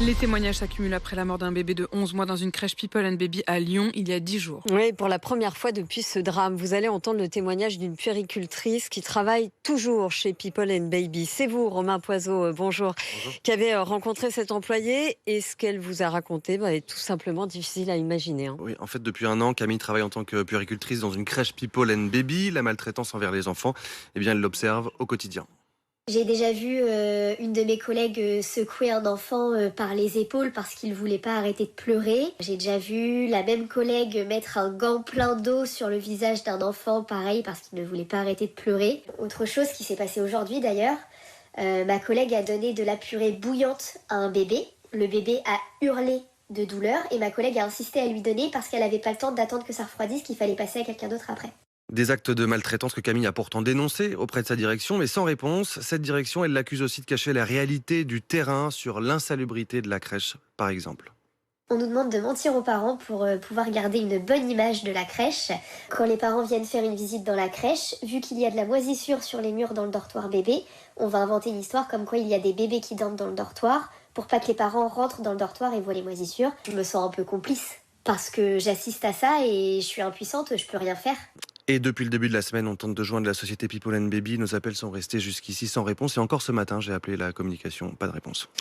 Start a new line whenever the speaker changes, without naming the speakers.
Les témoignages s'accumulent après la mort d'un bébé de 11 mois dans une crèche People and Baby à Lyon il y a 10 jours.
Oui, pour la première fois depuis ce drame, vous allez entendre le témoignage d'une puéricultrice qui travaille toujours chez People and Baby. C'est vous, Romain Poiseau, bonjour,
Bonjour.
qui avez rencontré cet employé. Et ce qu'elle vous a raconté est tout simplement difficile à imaginer.
Oui, en fait, depuis un an, Camille travaille en tant que puéricultrice dans une crèche People and Baby. La maltraitance envers les enfants, eh bien, elle l'observe au quotidien.
J'ai déjà vu une de mes collègues secouer un enfant par les épaules parce qu'il voulait pas arrêter de pleurer. J'ai déjà vu la même collègue mettre un gant plein d'eau sur le visage d'un enfant, pareil, parce qu'il ne voulait pas arrêter de pleurer. Autre chose qui s'est passé aujourd'hui d'ailleurs, ma collègue a donné de la purée bouillante à un bébé. Le bébé a hurlé de douleur et ma collègue a insisté à lui donner parce qu'elle n'avait pas le temps d'attendre que ça refroidisse, qu'il fallait passer à quelqu'un d'autre après.
Des actes de maltraitance que Camille a pourtant dénoncés auprès de sa direction, mais sans réponse. Cette direction, elle l'accuse aussi de cacher la réalité du terrain sur l'insalubrité de la crèche, par exemple.
On nous demande de mentir aux parents pour pouvoir garder une bonne image de la crèche. Quand les parents viennent faire une visite dans la crèche, vu qu'il y a de la moisissure sur les murs dans le dortoir bébé, on va inventer une histoire comme quoi il y a des bébés qui dorment dans le dortoir pour pas que les parents rentrent dans le dortoir et voient les moisissures. Je me sens un peu complice parce que j'assiste à ça et je suis impuissante, je peux rien faire.
Et depuis le début de la semaine, on tente de joindre la société People and Baby. Nos appels sont restés jusqu'ici sans réponse. Et encore ce matin, j'ai appelé la communication, pas de réponse.